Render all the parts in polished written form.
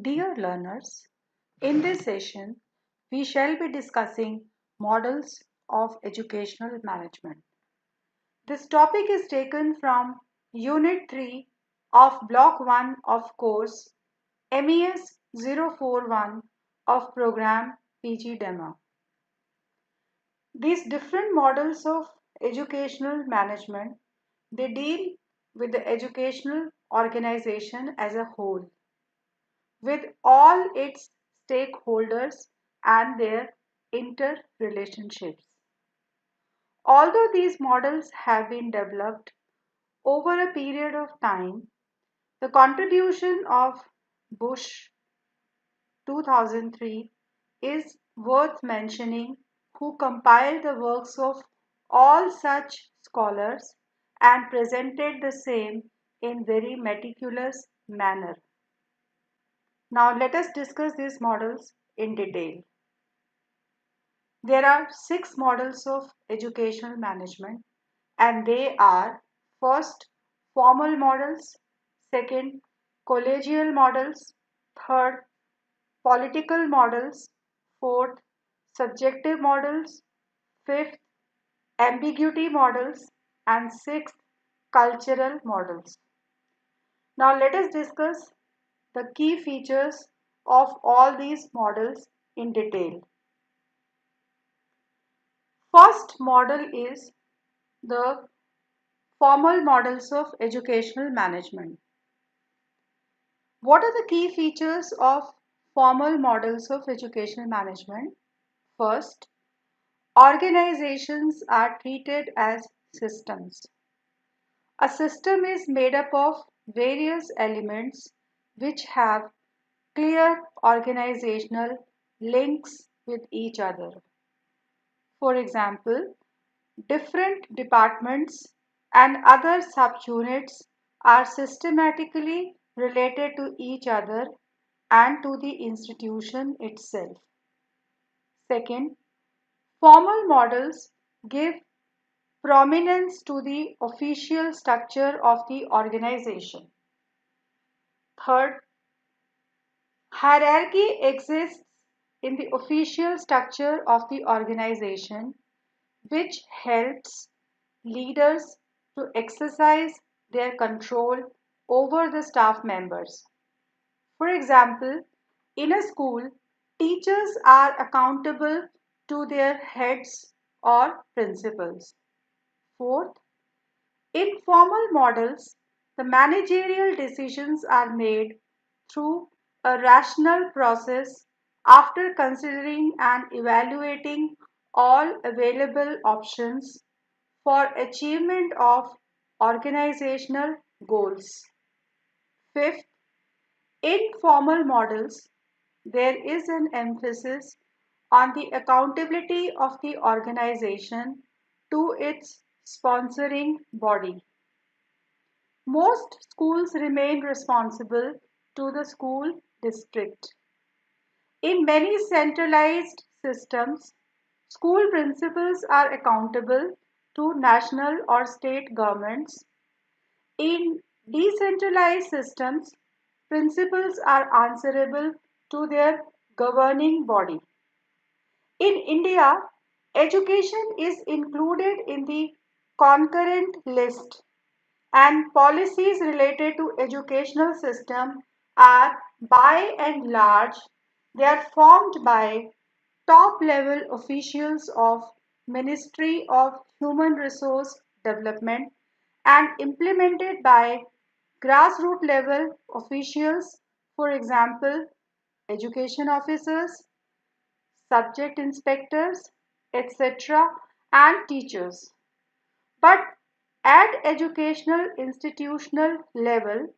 Dear learners, in this session, we shall be discussing models of educational management. This topic is taken from Unit 3 of Block 1 of course MES 041 of program PG Demo. These different models of educational management, they deal with the educational organization as a whole, with all its stakeholders and their interrelationships. Although these models have been developed over a period of time, the contribution of Bush 2003 is worth mentioning, who compiled the works of all such scholars and presented the same in very meticulous manner. Now let us discuss these models in detail. There are 6 models of educational management, and they are: first, formal models; second, collegial models; third, political models; fourth, subjective models; fifth, ambiguity models; and sixth, cultural models. Now let us discuss the key features of all these models in detail. First model is the formal models of educational management. What are the key features of formal models of educational management? First, organizations are treated as systems. A system is made up of various elements which have clear organizational links with each other. For example, different departments and other subunits are systematically related to each other and to the institution itself. Second, formal models give prominence to the official structure of the organization. Third, hierarchy exists in the official structure of the organization, which helps leaders to exercise their control over the staff members. For example, in a school, teachers are accountable to their heads or principals. Fourth, in formal models, the managerial decisions are made through a rational process after considering and evaluating all available options for achievement of organizational goals. Fifth, in formal models, there is an emphasis on the accountability of the organization to its sponsoring body. Most schools remain responsible to the school district. In many centralized systems, school principals are accountable to national or state governments. In decentralized systems, principals are answerable to their governing body. In India, education is included in the concurrent list, and policies related to educational system are by and large they are formed by top level officials of Ministry of Human Resource Development and implemented by grassroots level officials, for example, education officers, subject inspectors, etc., and teachers. But at educational institutional level,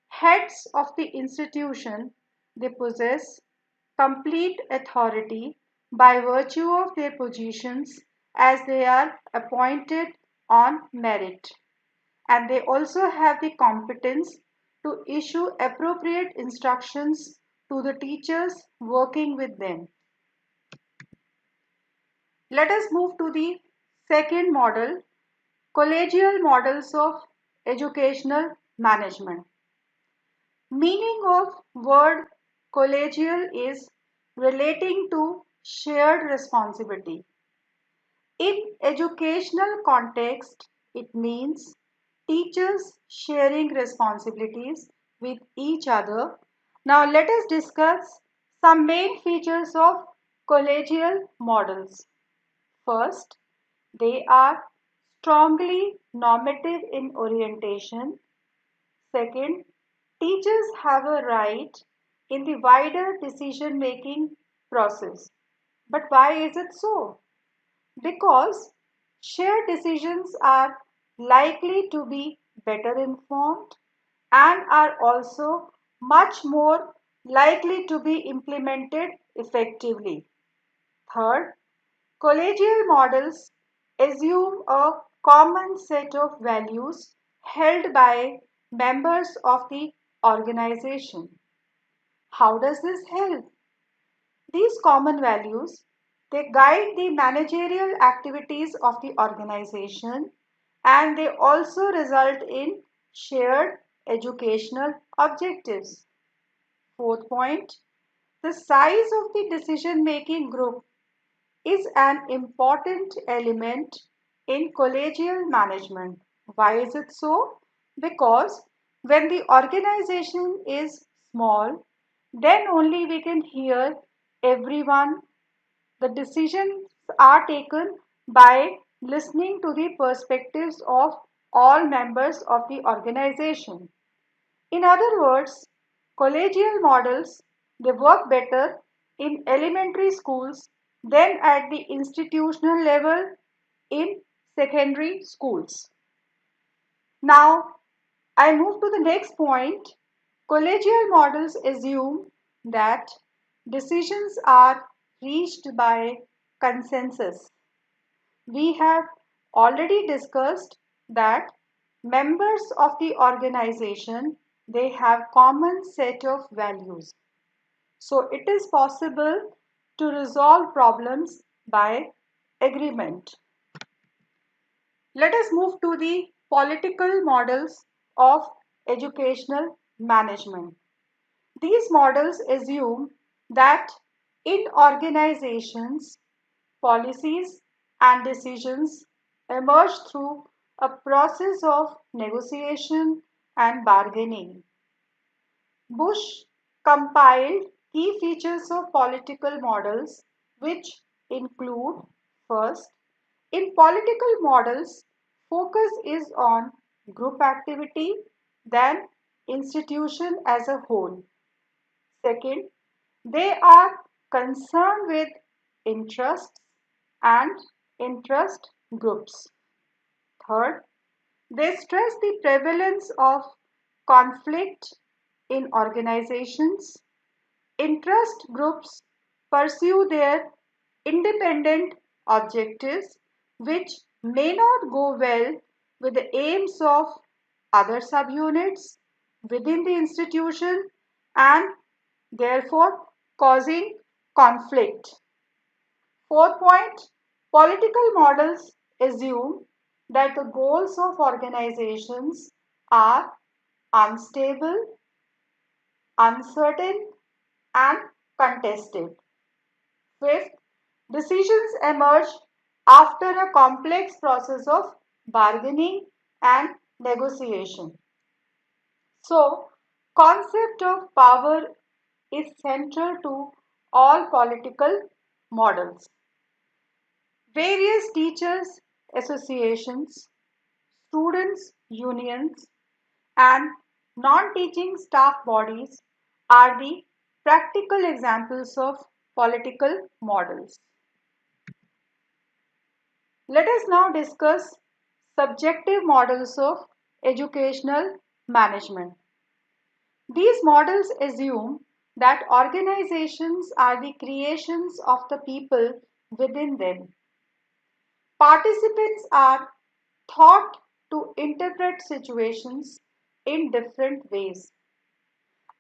heads of the institution, they possess complete authority by virtue of their positions as they are appointed on merit, and they also have the competence to issue appropriate instructions to the teachers working with them. Let us move to the second model, collegial models of educational management. Meaning of word Collegial is relating to shared responsibility. In educational context, it means teachers sharing responsibilities with each other. Now let us discuss some main features of collegial models. First, they are strongly normative in orientation. Second, teachers have a right in the wider decision making process. But why is it so? Because shared decisions are likely to be better informed and are also much more likely to be implemented effectively. Third, collegial models assume a common set of values held by members of the organization. How does this help? These common values, they guide the managerial activities of the organization and they also result in shared educational objectives. Fourth point, the size of the decision making group is an important element in collegial management. Why is it so? Because when the organization is small, then only we can hear everyone. The decisions are taken by listening to the perspectives of all members of the organization. In other words, collegial models they work better in elementary schools than at the institutional level in secondary schools. Now, I move to the next point. Collegial models assume that decisions are reached by consensus. We have already discussed that members of the organization they have common set of values. So it is possible to resolve problems by agreement. Let us move to the political models of educational management. These models assume that in organizations, policies and decisions emerge through a process of negotiation and bargaining. Bush compiled key features of political models, which include first, in political models, focus is on group activity, then institution as a whole. Second, they are concerned with interests and interest groups. Third, they stress the prevalence of conflict in organizations. Interest groups pursue their independent objectives, which may not go well with the aims of other subunits within the institution and therefore causing conflict. Fourth point, political models assume that the goals of organizations are unstable, uncertain, and contested. Fifth, decisions emerge after a complex process of bargaining and negotiation. So, concept of power is central to all political models. Various teachers associations, students unions and non-teaching staff bodies are the practical examples of political models. Let us now discuss subjective models of educational management. These models assume that organizations are the creations of the people within them. Participants are taught to interpret situations in different ways,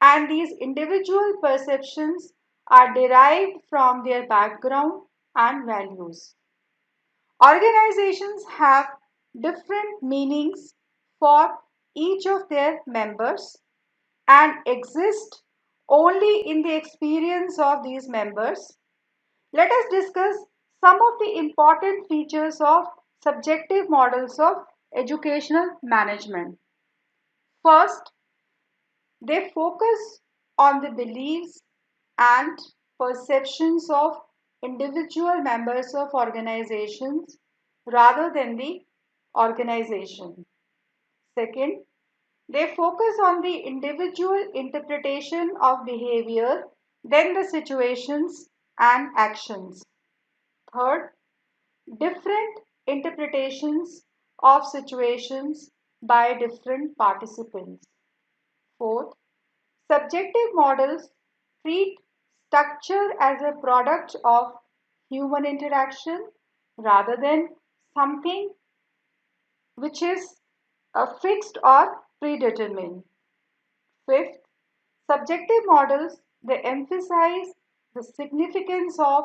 and these individual perceptions are derived from their background and values. Organizations have different meanings for each of their members and exist only in the experience of these members. Let us discuss some of the important features of subjective models of educational management. First, they focus on the beliefs and perceptions of individual members of organizations rather than the organization. Second, they focus on the individual interpretation of behavior than the situations and actions. Third, different interpretations of situations by different participants. Fourth, subjective models treat structure as a product of human interaction rather than something which is fixed or predetermined. Fifth, subjective models they emphasize the significance of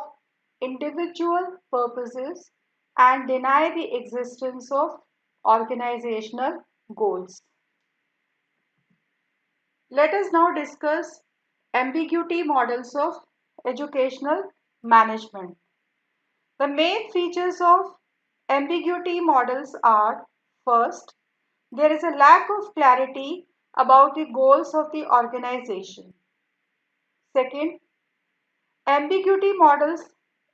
individual purposes and deny the existence of organizational goals. Let us now discuss ambiguity models of educational management. The main features of ambiguity models are: first, there is a lack of clarity about the goals of the organization. Second, ambiguity models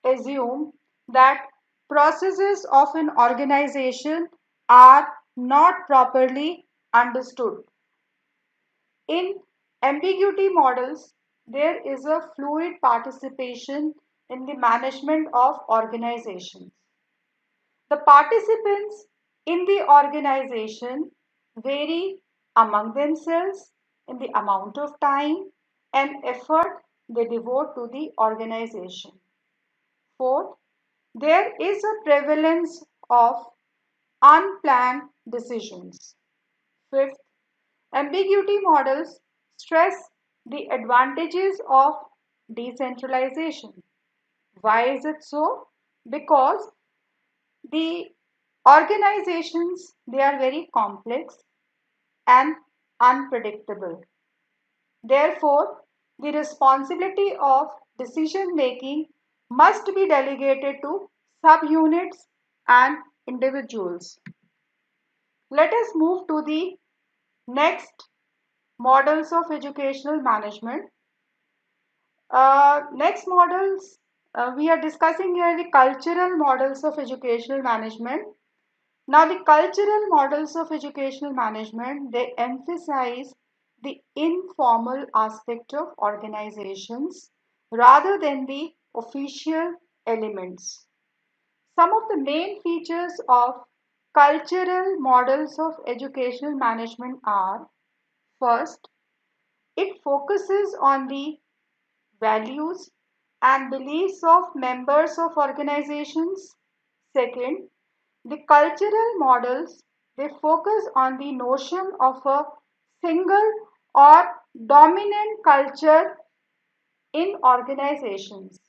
assume that processes of an organization are not properly understood. In ambiguity models, there is a fluid participation in the management of organizations. The participants in the organization vary among themselves in the amount of time and effort they devote to the organization. Fourth, there is a prevalence of unplanned decisions. Fifth, ambiguity models stress the advantages of decentralization. Why is it so? Because the organizations they are very complex and unpredictable. Therefore, the responsibility of decision making must be delegated to subunits and individuals. Let us move to the next models of educational management. Next models, we are discussing here the cultural models of educational management. Now, the cultural models of educational management, they emphasize the informal aspect of organizations rather than the official elements. Some of the main features of cultural models of educational management are: first, it focuses on the values and beliefs of members of organizations. Second, the cultural models they focus on the notion of a single or dominant culture in organizations.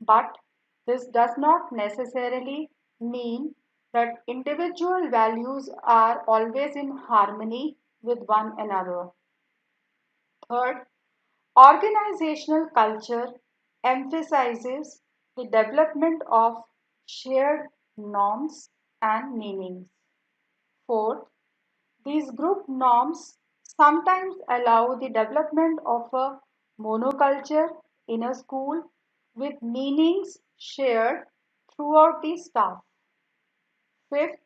But this does not necessarily mean that individual values are always in harmony with one another. Third, organizational culture emphasizes the development of shared norms and meanings. Fourth, these group norms sometimes allow the development of a monoculture in a school with meanings shared throughout the staff. Fifth,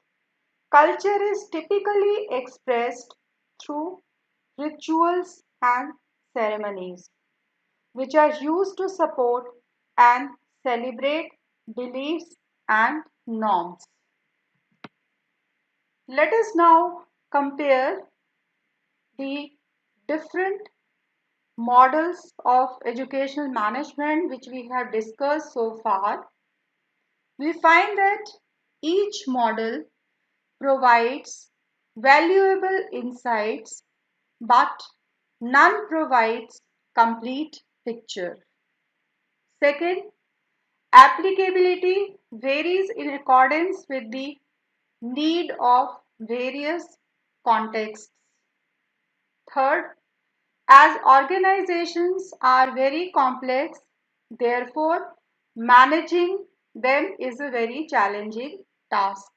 culture is typically expressed through rituals and ceremonies, which are used to support and celebrate beliefs and norms. Let us now compare the different models of educational management which we have discussed so far. We find that each model provides valuable insights, but none provides complete picture. Second, applicability varies in accordance with the need of various contexts. Third, As organizations are very complex, therefore, managing them is a very challenging task.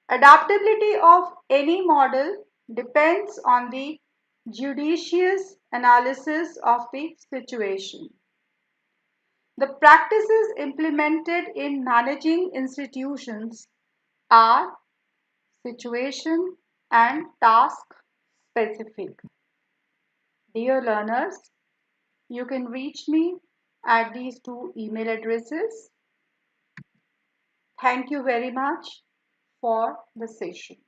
Adaptability of any model depends on the judicious analysis of the situation. The practices implemented in managing institutions are situation and task specific. Dear learners, you can reach me at these two email addresses. Thank you very much for the session.